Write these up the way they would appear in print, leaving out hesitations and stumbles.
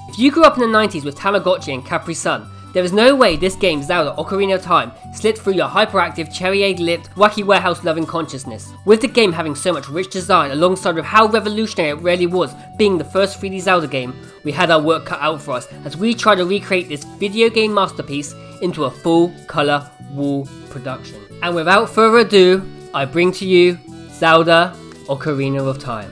If you grew up in the 90s with Tamagotchi and Capri Sun, there is no way this game, Zelda Ocarina of Time, slipped through your hyperactive, cherry-egg-lipped, wacky warehouse-loving consciousness. With the game having so much rich design alongside with how revolutionary it really was being the first 3D Zelda game, we had our work cut out for us as we tried to recreate this video game masterpiece into a full-colour wall production. And without further ado, I bring to you Zelda Ocarina of Time.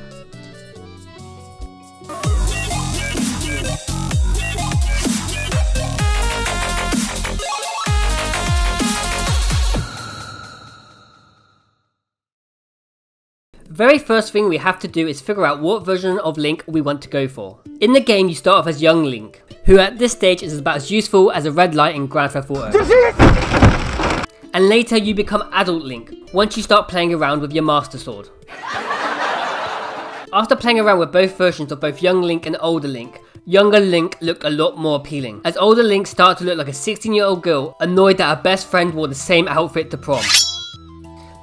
The very first thing we have to do is figure out what version of Link we want to go for. In the game you start off as young Link, who at this stage is about as useful as a red light in Grand Theft Auto. And later you become adult Link, once you start playing around with your Master Sword. After playing around with both versions of both young Link and older Link, younger Link looked a lot more appealing, as older Link started to look like a 16-year-old girl annoyed that her best friend wore the same outfit to prom.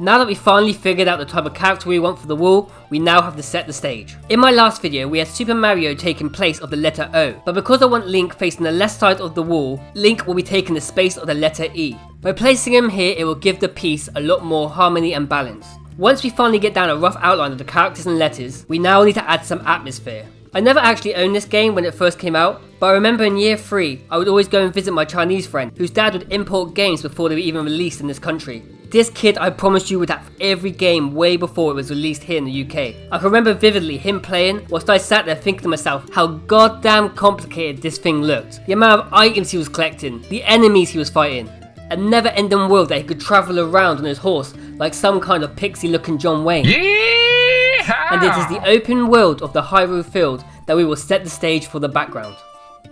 Now that we finally figured out the type of character we want for the wall, we now have to set the stage. In my last video, we had Super Mario taking place of the letter O, but because I want Link facing the left side of the wall, Link will be taking the space of the letter E. By placing him here, it will give the piece a lot more harmony and balance. Once we finally get down a rough outline of the characters and letters, we now need to add some atmosphere. I never actually owned this game when it first came out, but I remember in year 3, I would always go and visit my Chinese friend, whose dad would import games before they were even released in this country. This kid, I promise you, would have every game way before it was released here in the UK. I can remember vividly him playing, whilst I sat there thinking to myself how goddamn complicated this thing looked. The amount of items he was collecting, the enemies he was fighting, a never-ending world that he could travel around on his horse like some kind of pixie-looking John Wayne. Yeehaw! And it is the open world of the Hyrule Field that we will set the stage for the background.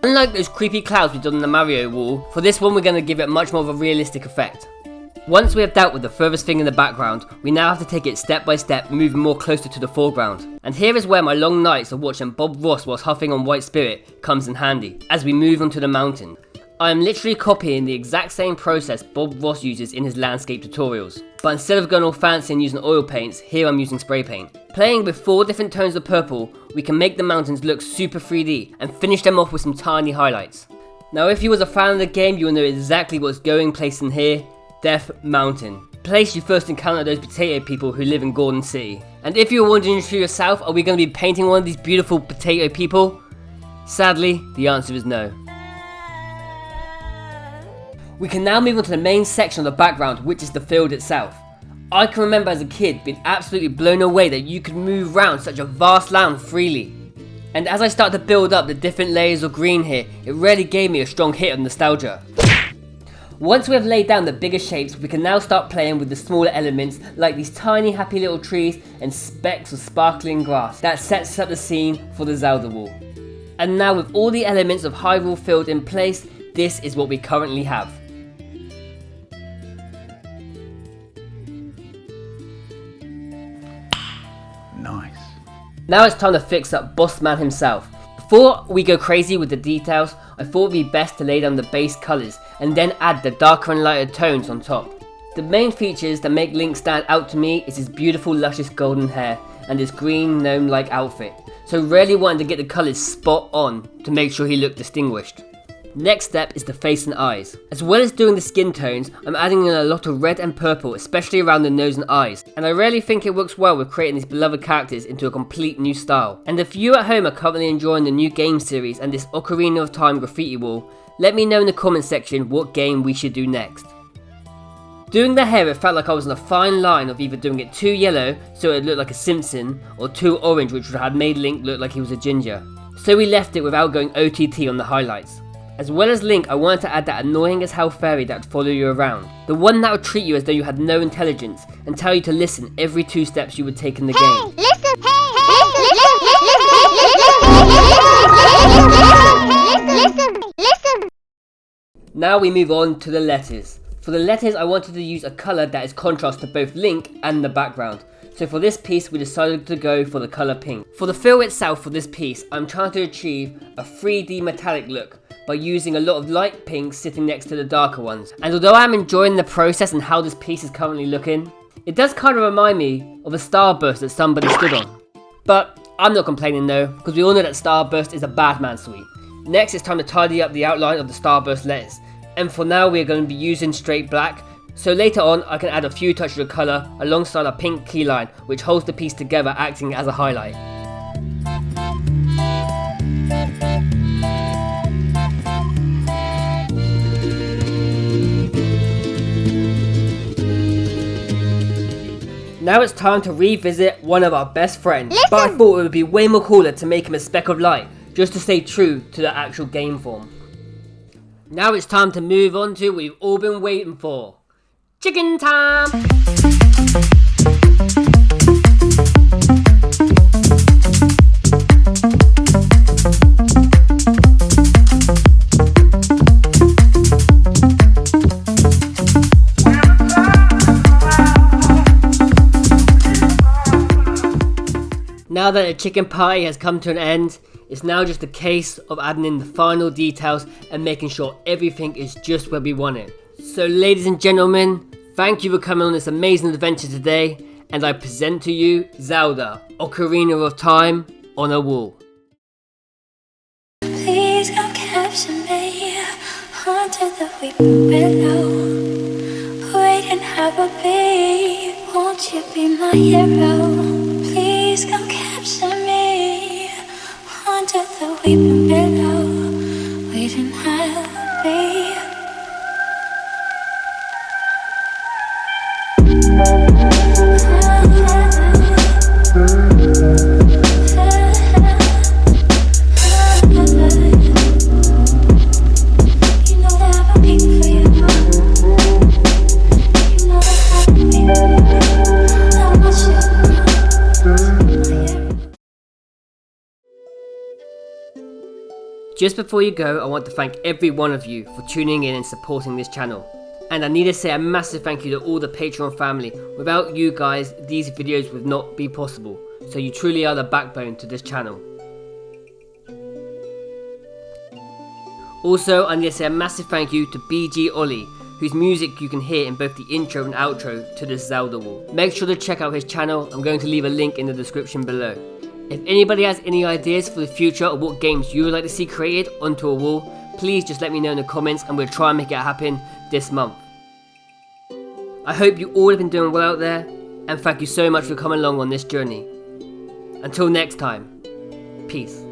Unlike those creepy clouds we did on the Mario wall, for this one we're going to give it much more of a realistic effect. Once we have dealt with the furthest thing in the background, we now have to take it step by step, moving more closer to the foreground. And here is where my long nights of watching Bob Ross whilst huffing on White Spirit comes in handy, as we move onto the mountain. I am literally copying the exact same process Bob Ross uses in his landscape tutorials, but instead of going all fancy and using oil paints, here I'm using spray paint. Playing with 4 different tones of purple, we can make the mountains look super 3D and finish them off with some tiny highlights. Now if you was a fan of the game, you will know exactly what's going place in here. Death Mountain, place you first encounter those potato people who live in Gordon City. And if you're wondering to yourself, are we going to be painting one of these beautiful potato people? Sadly, the answer is no. We can now move on to the main section of the background, which is the field itself. I can remember as a kid being absolutely blown away that you could move around such a vast land freely. And as I start to build up the different layers of green here, it really gave me a strong hit of nostalgia. Once we have laid down the bigger shapes, we can now start playing with the smaller elements like these tiny happy little trees and specks of sparkling grass that sets up the scene for the Zelda wall. And now with all the elements of Hyrule Field in place, this is what we currently have. Nice. Now it's time to fix up Boss Man himself. Before we go crazy with the details, I thought it would be best to lay down the base colours and then add the darker and lighter tones on top. The main features that make Link stand out to me is his beautiful luscious golden hair and his green gnome-like outfit, so really wanted to get the colours spot on to make sure he looked distinguished. Next step is the face and eyes. As well as doing the skin tones, I'm adding in a lot of red and purple, especially around the nose and eyes. And I really think it works well with creating these beloved characters into a complete new style. And if you at home are currently enjoying the new game series and this Ocarina of Time graffiti wall, let me know in the comment section what game we should do next. Doing the hair, it felt like I was on a fine line of either doing it too yellow so it looked like a Simpson, or too orange which would have made Link look like he was a ginger. So we left it without going OTT on the highlights. As well as Link, I wanted to add that annoying as hell fairy that would follow you around. The one that would treat you as though you had no intelligence and tell you to listen every 2 steps you would take in the game. Listen! Listen! Now we move on to the letters. For the letters, I wanted to use a colour that is contrast to both Link and the background. So for this piece, we decided to go for the colour pink. For the fill itself for this piece, I'm trying to achieve a 3D metallic look by using a lot of light pinks sitting next to the darker ones. And although I'm enjoying the process and how this piece is currently looking, it does kind of remind me of a starburst that somebody stood on. But I'm not complaining though, because we all know that starburst is a bad man sweet. Next, it's time to tidy up the outline of the starburst letters, and for now we are going to be using straight black, so later on I can add a few touches of colour alongside a pink key line which holds the piece together, acting as a highlight. Now it's time to revisit one of our best friends, but I thought it would be way more cooler to make him a speck of light, just to stay true to the actual game form. Now it's time to move on to what we've all been waiting for. Chicken time! Now that the chicken party has come to an end, it's now just a case of adding in the final details and making sure everything is just where we want it. So ladies and gentlemen, thank you for coming on this amazing adventure today, and I present to you Zelda Ocarina of Time on a wall. Please come capture me under the weeping willow. Wait and have a be, won't you be my hero? Please come capture me under the weeping willow. Wait and have a be. Just before you go, I want to thank every one of you for tuning in and supporting this channel. And I need to say a massive thank you to all the Patreon family. Without you guys, these videos would not be possible. So you truly are the backbone to this channel. Also, I need to say a massive thank you to BG Ollie, whose music you can hear in both the intro and outro to this Zelda wall. Make sure to check out his channel. I'm going to leave a link in the description below. If anybody has any ideas for the future of what games you would like to see created onto a wall, please just let me know in the comments and we'll try and make it happen this month. I hope you all have been doing well out there, and thank you so much for coming along on this journey. Until next time, peace.